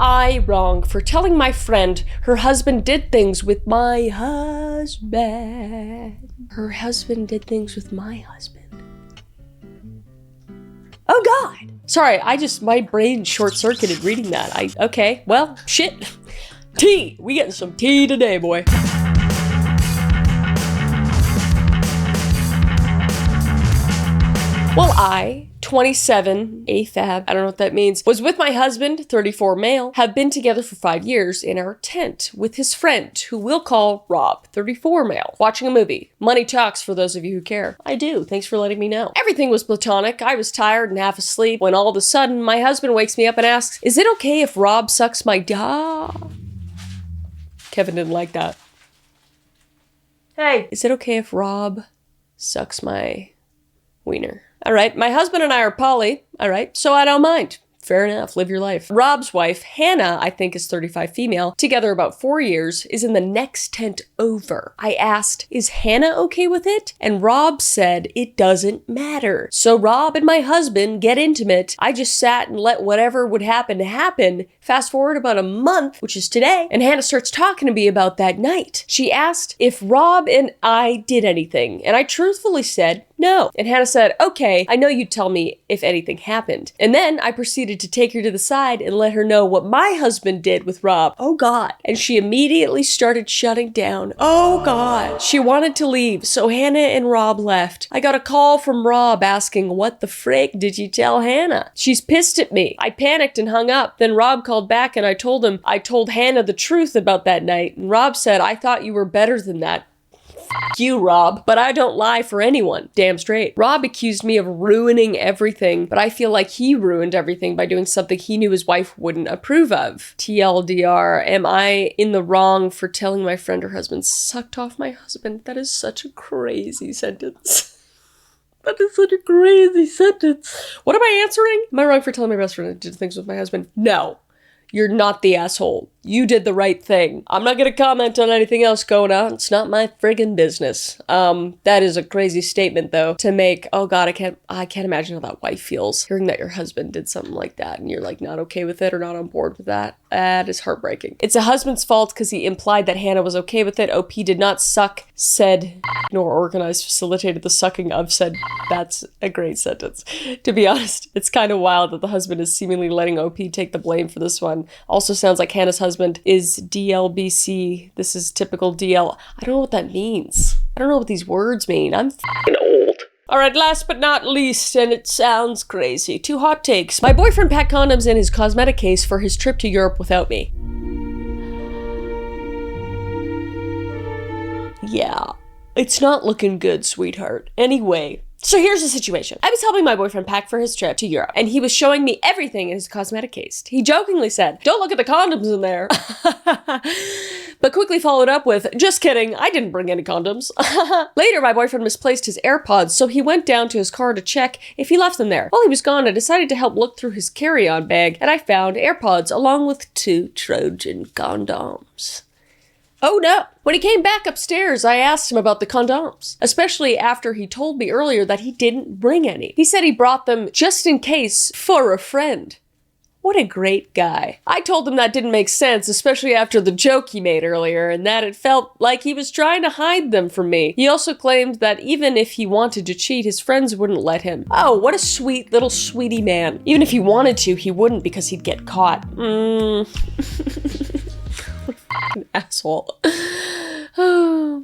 I wrong for telling my friend her husband did things with my husband? Her husband did things with my husband. Oh God. Sorry, my brain short-circuited reading that. Okay, well, shit. Tea. We getting some tea today, boy. Well, I, 27, AFAB, I don't know what that means, was with my husband, 34 male, have been together for 5 years in our tent with his friend, who we'll call Rob, 34 male, watching a movie. Money talks for those of you who care. I do. Thanks for letting me know. Everything was platonic. I was tired and half asleep when all of a sudden my husband wakes me up and asks, "Is it okay if Rob sucks my dog?" Kevin didn't like that. Hey, is it okay if Rob sucks my wiener? All right, my husband and I are poly, all right, so I don't mind. Fair enough, live your life. Rob's wife, Hannah, I think is 35 female, together about 4 years, is in the next tent over. I asked, is Hannah okay with it? And Rob said it doesn't matter. So Rob and my husband get intimate. I just sat and let whatever would happen to happen. Fast forward about a month, which is today, and Hannah starts talking to me about that night. She asked if Rob and I did anything, and I truthfully said no. And Hannah said, okay, I know you'd tell me if anything happened. And then I proceeded to take her to the side and let her know what my husband did with Rob. Oh God. And she immediately started shutting down. Oh God. She wanted to leave, so Hannah and Rob left. I got a call from Rob asking, what the frick did you tell Hannah? She's pissed at me. I panicked and hung up. Then Rob called back and I told Hannah the truth about that night. And Rob said, I thought you were better than that. F you, Rob. But I don't lie for anyone. Damn straight. Rob accused me of ruining everything, but I feel like he ruined everything by doing something he knew his wife wouldn't approve of. TLDR, am I in the wrong for telling my friend her husband sucked off my husband? That is such a crazy sentence. That is such a crazy sentence. What am I answering? Am I wrong for telling my best friend I did things with my husband? No. You're not the asshole. You did the right thing. I'm not gonna comment on anything else going on. It's not my friggin' business. That is a crazy statement though to make. Oh God, I can't imagine how that wife feels hearing that your husband did something like that and you're like not okay with it or not on board with that. That is heartbreaking. It's a husband's fault because he implied that Hannah was okay with it. OP did not suck said nor organized facilitated the sucking of said. That's a great sentence. To be honest, it's kind of wild that the husband is seemingly letting OP take the blame for this one. Also sounds like Hannah's husband is DLBC. This is typical DL. I don't know what that means. I don't know what these words mean. I'm f***ing old. Alright, last but not least, and it sounds crazy, 2 hot takes. My boyfriend packed condoms in his cosmetic case for his trip to Europe without me. Yeah, it's not looking good, sweetheart. Anyway, so here's the situation. I was helping my boyfriend pack for his trip to Europe, and he was showing me everything in his cosmetic case. He jokingly said, "Don't look at the condoms in there." But quickly followed up with, "Just kidding, I didn't bring any condoms." Later, my boyfriend misplaced his AirPods, so he went down to his car to check if he left them there. While he was gone, I decided to help look through his carry-on bag, and I found AirPods along with 2 Trojan condoms. Oh no! When he came back upstairs, I asked him about the condoms, especially after he told me earlier that he didn't bring any. He said he brought them just in case for a friend. What a great guy. I told him that didn't make sense, especially after the joke he made earlier, and that it felt like he was trying to hide them from me. He also claimed that even if he wanted to cheat, his friends wouldn't let him. Oh, what a sweet little sweetie man. Even if he wanted to, he wouldn't because he'd get caught. An asshole.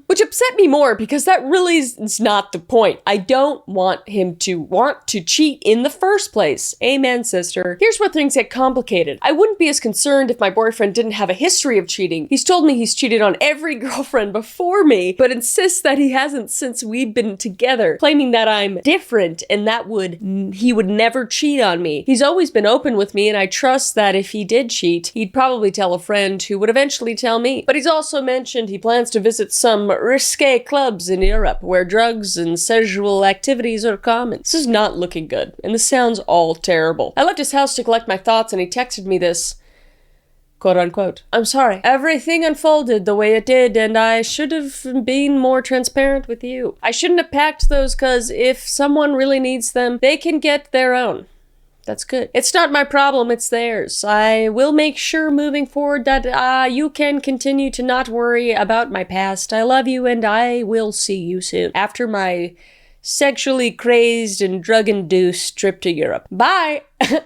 Which upset me more because that really is not the point. I don't want him to want to cheat in the first place. Amen, sister. Here's where things get complicated. I wouldn't be as concerned if my boyfriend didn't have a history of cheating. He's told me he's cheated on every girlfriend before me, but insists that he hasn't since we've been together, claiming that I'm different and that he would never cheat on me. He's always been open with me, and I trust that if he did cheat, he'd probably tell a friend who would eventually tell me. But he's also mentioned he plans to visit some risque clubs in Europe where drugs and sexual activities are common. This is not looking good, and this sounds all terrible. I left his house to collect my thoughts, and he texted me this, quote unquote, "I'm sorry. Everything unfolded the way it did, and I should have been more transparent with you. I shouldn't have packed those because if someone really needs them, they can get their own. That's good. It's not my problem, it's theirs. I will make sure moving forward that you can continue to not worry about my past. I love you and I will see you soon. After my sexually crazed and drug-induced trip to Europe. Bye!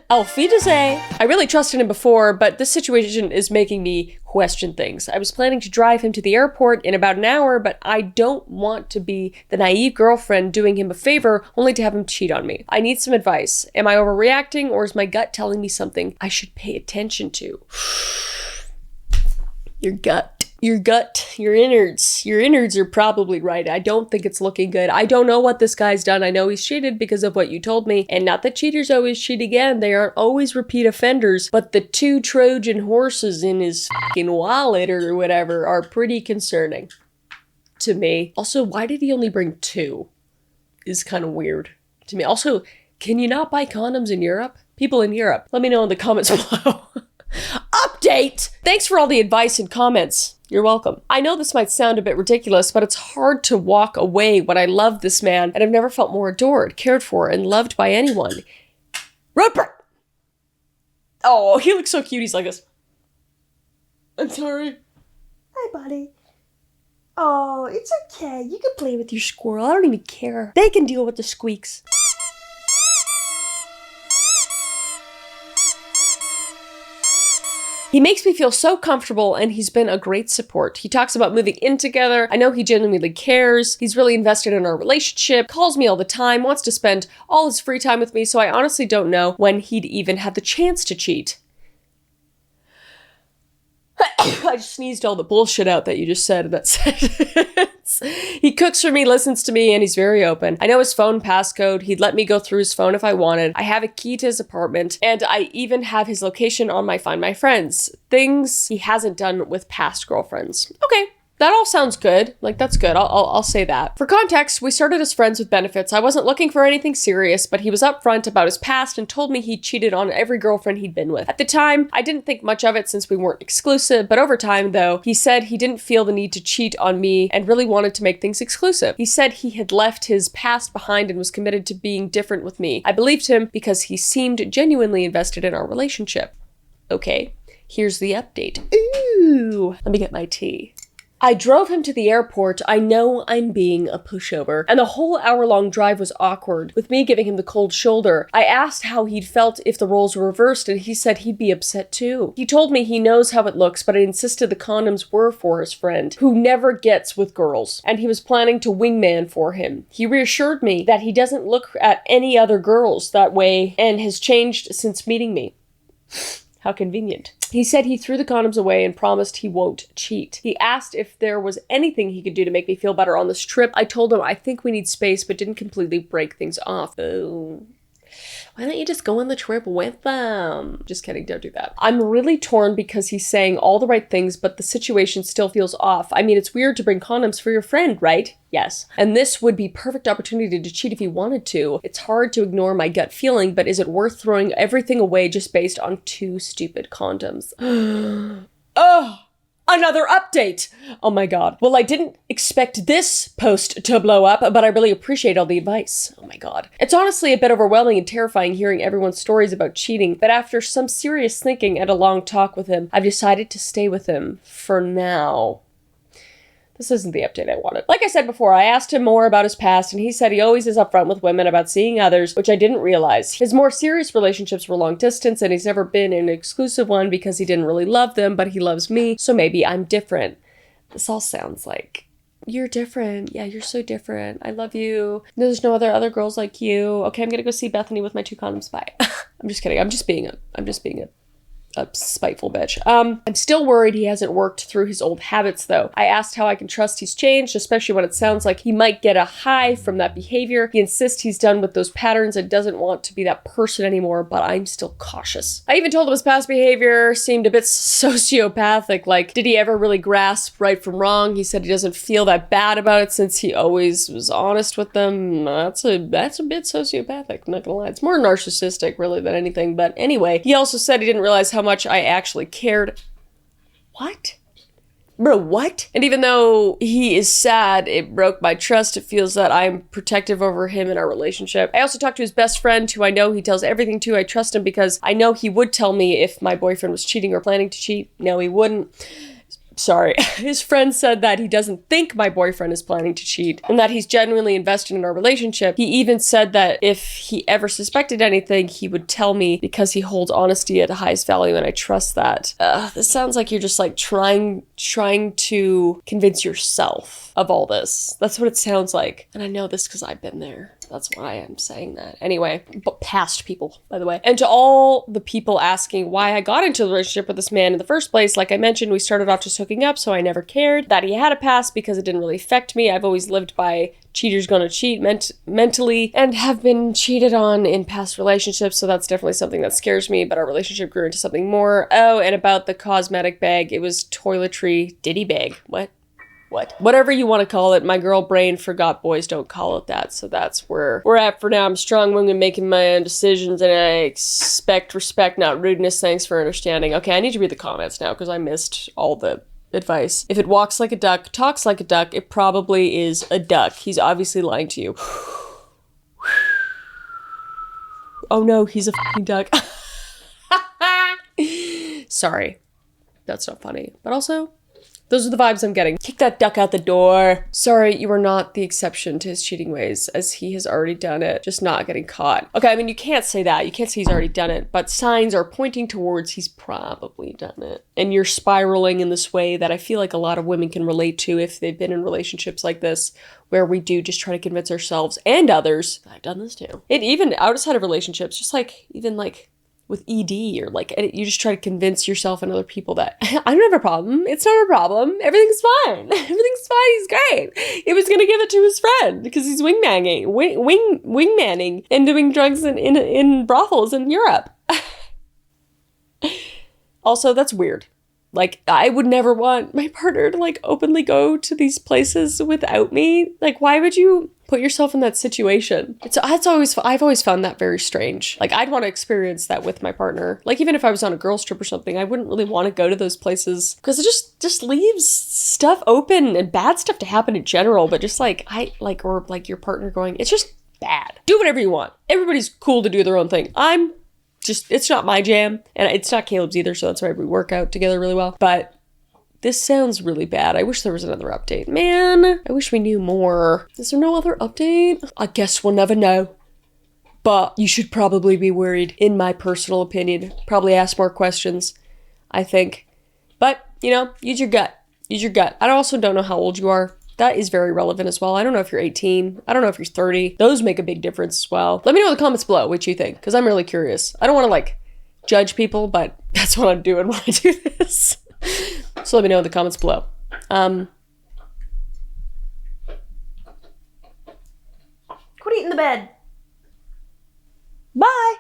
Auf Wiedersehen! I really trusted him before, but this situation is making me question things. I was planning to drive him to the airport in about an hour, but I don't want to be the naive girlfriend doing him a favor only to have him cheat on me. I need some advice. Am I overreacting, or is my gut telling me something I should pay attention to? Your gut. Your gut, your innards are probably right. I don't think it's looking good. I don't know what this guy's done. I know he's cheated because of what you told me. And not that cheaters always cheat again. They aren't always repeat offenders. But the 2 Trojan horses in his fucking wallet or whatever are pretty concerning to me. Also, why did he only bring 2? Is kind of weird to me. Also, can you not buy condoms in Europe? People in Europe, let me know in the comments below. Update! Thanks for all the advice and comments. You're welcome. I know this might sound a bit ridiculous, but it's hard to walk away when I love this man and I've never felt more adored, cared for, and loved by anyone. Rupert! Oh, he looks so cute. He's like this. I'm sorry. Hi, buddy. Oh, it's okay. You can play with your squirrel. I don't even care. They can deal with the squeaks. He makes me feel so comfortable and he's been a great support. He talks about moving in together. I know he genuinely cares. He's really invested in our relationship, calls me all the time, wants to spend all his free time with me, so I honestly don't know when he'd even have the chance to cheat. I just sneezed all the bullshit out that you just said in that sentence. He cooks for me, listens to me, and he's very open. I know his phone passcode. He'd let me go through his phone if I wanted. I have a key to his apartment, and I even have his location on my Find My Friends. Things he hasn't done with past girlfriends. Okay. That all sounds good. Like, that's good. I'll say that. For context, we started as friends with benefits. I wasn't looking for anything serious, but he was upfront about his past and told me he cheated on every girlfriend he'd been with. At the time, I didn't think much of it since we weren't exclusive, but over time, though, he said he didn't feel the need to cheat on me and really wanted to make things exclusive. He said he had left his past behind and was committed to being different with me. I believed him because he seemed genuinely invested in our relationship. Okay, here's the update. Ooh, let me get my tea. I drove him to the airport. I know I'm being a pushover. And the whole hour-long drive was awkward, with me giving him the cold shoulder. I asked how he'd felt if the roles were reversed, and he said he'd be upset too. He told me he knows how it looks, but I insisted the condoms were for his friend, who never gets with girls, and he was planning to wingman for him. He reassured me that he doesn't look at any other girls that way and has changed since meeting me. How convenient. He said he threw the condoms away and promised he won't cheat. He asked if there was anything he could do to make me feel better on this trip. I told him I think we need space, but didn't completely break things off. Oh. Why don't you just go on the trip with them? Just kidding, don't do that. I'm really torn because he's saying all the right things, but the situation still feels off. I mean, it's weird to bring condoms for your friend, right? Yes. And this would be perfect opportunity to cheat if he wanted to. It's hard to ignore my gut feeling, but is it worth throwing everything away just based on 2 stupid condoms? Oh! Another update! Oh my god. Well, I didn't expect this post to blow up, but I really appreciate all the advice. Oh my god. It's honestly a bit overwhelming and terrifying hearing everyone's stories about cheating, but after some serious thinking and a long talk with him, I've decided to stay with him for now. This isn't the update I wanted. Like I said before, I asked him more about his past, and he said he always is upfront with women about seeing others, which I didn't realize. His more serious relationships were long distance, and he's never been in an exclusive one because he didn't really love them, but he loves me, so maybe I'm different. This all sounds like, you're different. Yeah, you're so different. I love you. There's no other girls like you. Okay, I'm gonna go see Bethany with my 2 condoms. Bye. I'm just kidding. I'm just being a spiteful bitch. I'm still worried he hasn't worked through his old habits though. I asked how I can trust he's changed, especially when it sounds like he might get a high from that behavior. He insists he's done with those patterns and doesn't want to be that person anymore, but I'm still cautious. I even told him his past behavior seemed a bit sociopathic, like, did he ever really grasp right from wrong? He said he doesn't feel that bad about it since he always was honest with them. That's a bit sociopathic, I'm not gonna lie. It's more narcissistic really than anything, but anyway, he also said he didn't realize how much I actually cared. What? Bro, what? And even though he is sad, it broke my trust. It feels that I'm protective over him in our relationship. I also talked to his best friend, who I know he tells everything to. I trust him because I know he would tell me if my boyfriend was cheating or planning to cheat. No, he wouldn't. Sorry. His friend said that he doesn't think my boyfriend is planning to cheat and that he's genuinely invested in our relationship. He even said that if he ever suspected anything, he would tell me because he holds honesty at the highest value, and I trust that. This sounds like you're just like trying to convince yourself of all this. That's what it sounds like. And I know this because I've been there. That's why I'm saying that. Anyway, but past people, by the way. And to all the people asking why I got into a relationship with this man in the first place, like I mentioned, we started off just hooking up, so I never cared that he had a past because it didn't really affect me. I've always lived by cheaters gonna cheat mentally and have been cheated on in past relationships, so that's definitely something that scares me, but our relationship grew into something more. Oh, and about the cosmetic bag, it was toiletry ditty bag. What? Whatever you want to call it, my girl brain forgot boys don't call it that, so that's where we're at for now. I'm strong woman making my own decisions, and I expect respect, not rudeness. Thanks for understanding. Okay, I need to read the comments now because I missed all the advice. If it walks like a duck, talks like a duck, it probably is a duck. He's obviously lying to you. Oh no, he's a fucking duck. Sorry. That's not funny. But also, those are the vibes I'm getting. Kick that duck out the door. Sorry, you are not the exception to his cheating ways, as he has already done it, just not getting caught. Okay, I mean, you can't say that. You can't say he's already done it, but signs are pointing towards he's probably done it. And you're spiraling in this way that I feel like a lot of women can relate to if they've been in relationships like this, where we do just try to convince ourselves and others, I've done this too. And even outside of relationships, just like, even like, with ED, or like, you just try to convince yourself and other people that I don't have a problem. It's not a problem. Everything's fine. Everything's fine. He's great. He was gonna give it to his friend because he's wingmanning and doing drugs in brothels in Europe. Also, that's weird. Like, I would never want my partner to like openly go to these places without me. Like, why would you put yourself in that situation? I've always found that very strange. Like, I'd want to experience that with my partner. Like, even if I was on a girls trip or something, I wouldn't really want to go to those places because it just leaves stuff open and bad stuff to happen in general. But just like, or like your partner going, it's just bad. Do whatever you want. Everybody's cool to do their own thing. It's not my jam, and it's not Caleb's either, so that's why we work out together really well. But this sounds really bad. I wish there was another update. Man, I wish we knew more. Is there no other update? I guess we'll never know. But you should probably be worried, in my personal opinion. Probably ask more questions, I think. But, you know, use your gut. Use your gut. I also don't know how old you are. That is very relevant as well. I don't know if you're 18. I don't know if you're 30. Those make a big difference as well. Let me know in the comments below what you think, because I'm really curious. I don't want to like judge people, but that's what I'm doing when I do this. So let me know in the comments below. Quit eating the bed. Bye.